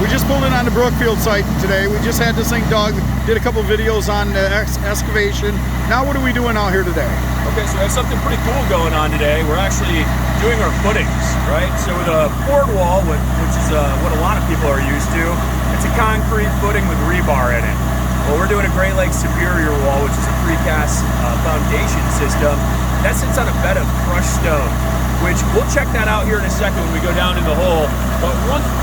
We just pulled in on the Brookfield site today. We just had this thing dug, did a couple videos on excavation. Now what are we doing out here today? Okay, so we have something pretty cool going on today. We're actually doing our footings, right? So with a board wall, which is what a lot of people are used to, it's a concrete footing with rebar in it. Well, we're doing a Great Lakes Superior wall, which is a precast foundation system. That sits on a bed of crushed stone, which we'll check that out here in a second when we go down in the hole. But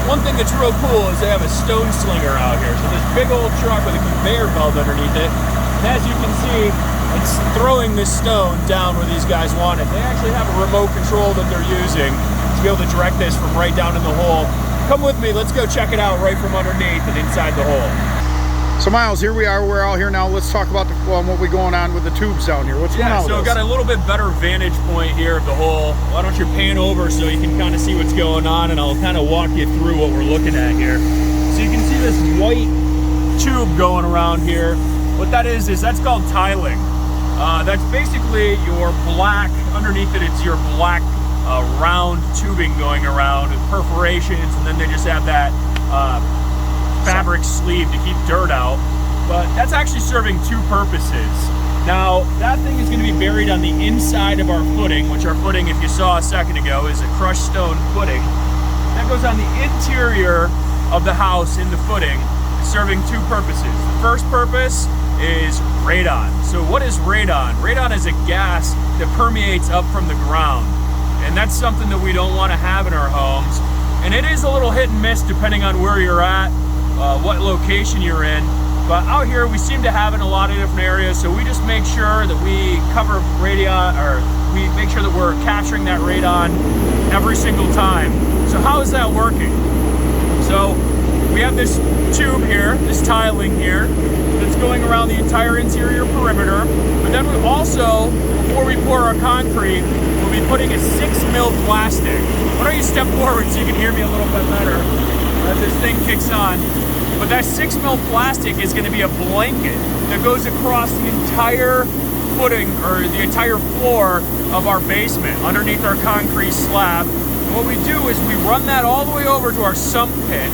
one thing that's real cool is they have a stone slinger out here. So this big old truck with a conveyor belt underneath it. And as you can see, it's throwing this stone down where these guys want it. They actually have a remote control that they're using to be able to direct this from right down in the hole. Come with me, let's go check it out right from underneath and inside the hole. So Miles, here we are, we're out here now. Let's talk about what we're going on with the tubes down here. What's going on with so this? Got a little bit better vantage point here of the hole. Why don't you pan over so you can kind of see what's going on, and I'll kind of walk you through what we're looking at here. So you can see this white tube going around here. What that is that's called tiling. That's basically your black, underneath it, it's your black round tubing going around with perforations, and then they just have that fabric sleeve to keep dirt out. But that's actually serving two purposes. Now, that thing is going to be buried on the inside of our footing, which our footing, if you saw a second ago, is a crushed stone footing. That goes on the interior of the house in the footing, serving two purposes. The first purpose is radon. So what is radon? Radon is a gas that permeates up from the ground. And that's something that we don't want to have in our homes. And it is a little hit and miss depending on where you're at, what location you're in. But out here we seem to have it in a lot of different areas, so we just make sure that we cover radon, or we make sure that we're capturing that radon every single time. So how is that working? So we have this tube here, this tiling here, that's going around the entire interior perimeter. But then we also, before we pour our concrete, we'll be putting a 6 mil plastic. Why don't you step forward so you can hear me a little bit better as this thing kicks on. But that 6 mil plastic is going to be a blanket that goes across the entire footing, or the entire floor of our basement, underneath our concrete slab. And what we do is we run that all the way over to our sump pit.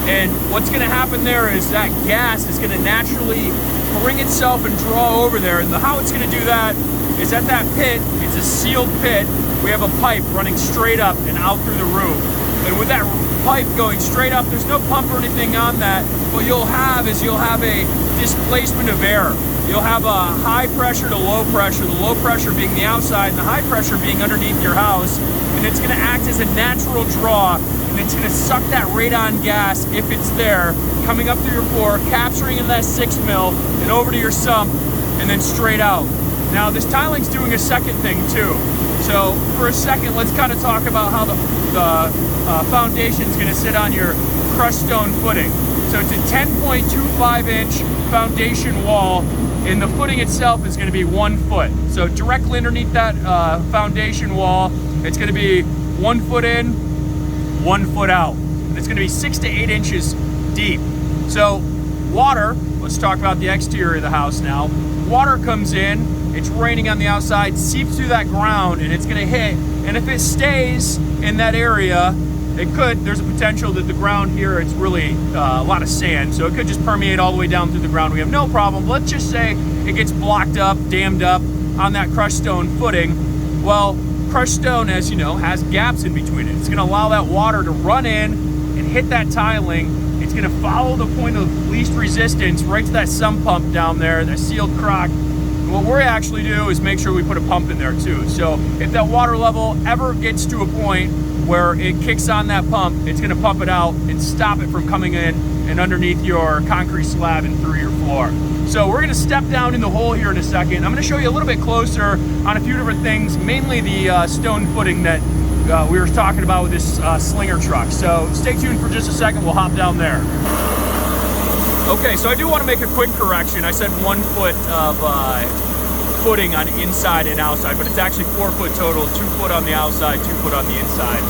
And what's going to happen there is that gas is going to naturally bring itself and draw over there. And how it's going to do that is at that pit, it's a sealed pit. We have a pipe running straight up and out through the roof. And with that pipe going straight up, there's no pump or anything on that. What you'll have is a displacement of air. You'll have a high pressure to low pressure, the low pressure being the outside and the high pressure being underneath your house. And it's going to act as a natural draw, and it's going to suck that radon gas, if it's there, coming up through your floor, capturing in that 6 mil and over to your sump, and then straight out. Now this tiling's doing a second thing too. So for a second, let's kind of talk about how the foundation is going to sit on your crushed stone footing. So it's a 10.25 inch foundation wall, and the footing itself is going to be 1 foot. So directly underneath that foundation wall, it's going to be 1 foot in, 1 foot out. And it's going to be 6 to 8 inches deep. So water, let's talk about the exterior of the house now. Water comes in, it's raining on the outside, seeps through that ground, and it's going to hit. And if it stays in that area, there's a potential that the ground here, it's really a lot of sand, so it could just permeate all the way down through the ground. We have no problem. Let's just say it gets blocked up, dammed up on that crushed stone footing. Well, crushed stone, as you know, has gaps in between it. It's going to allow that water to run in and hit that tiling. It's going to follow the point of least resistance right to that sump pump down there, that sealed crock. And what we actually do is make sure we put a pump in there too. So if that water level ever gets to a point where it kicks on that pump, it's going to pump it out and stop it from coming in and underneath your concrete slab and through your floor. So we're going to step down in the hole here in a second. I'm going to show you a little bit closer on a few different things, mainly the stone footing that we were talking about with this slinger truck. So stay tuned for just a second. We'll hop down there. Okay, so I do want to make a quick correction. I said 1 foot of footing on inside and outside, but it's actually 4 foot total, 2 foot on the outside, 2 foot on the inside.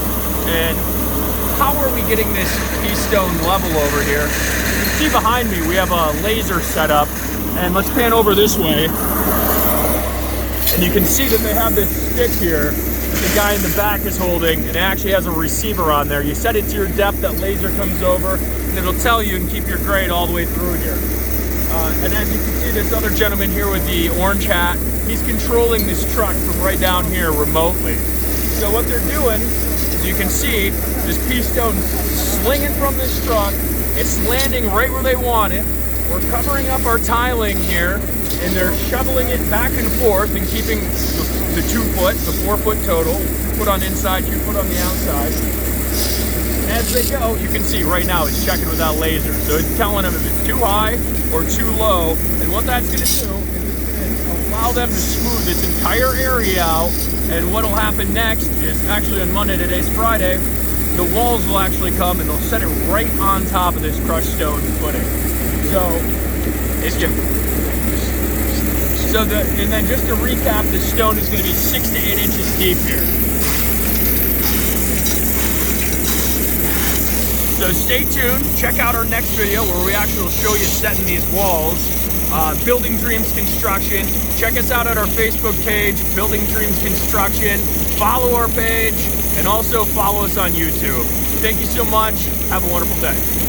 And how are we getting this keystone level over here? You can see behind me, we have a laser set up, and let's pan over this way. And you can see that they have this stick here the guy in the back is holding, and it actually has a receiver on there. You set it to your depth, that laser comes over, and it'll tell you and keep your grade all the way through here. And as you can see, this other gentleman here with the orange hat, he's controlling this truck from right down here remotely. So what they're doing, as you can see, this pea stone's slinging from this truck. It's landing right where they want it. We're covering up our tiling here, and they're shoveling it back and forth and keeping the 2 foot, the 4 foot total, 2 foot on the inside, 2 foot on the outside. As they go, you can see right now it's checking with that laser. So it's telling them if it's too high or too low. And what that's going to do is it's going to allow them to smooth this entire area out. And what will happen next is, actually on Monday, today's Friday, the walls will actually come and they'll set it right on top of this crushed stone footing. So it's just, and then just to recap, the stone is going to be 6 to 8 inches deep here. So stay tuned, check out our next video where we actually will show you setting these walls. Building Dreams Construction. Check us out at our Facebook page, Building Dreams Construction. Follow our page and also follow us on YouTube. Thank you so much. Have a wonderful day.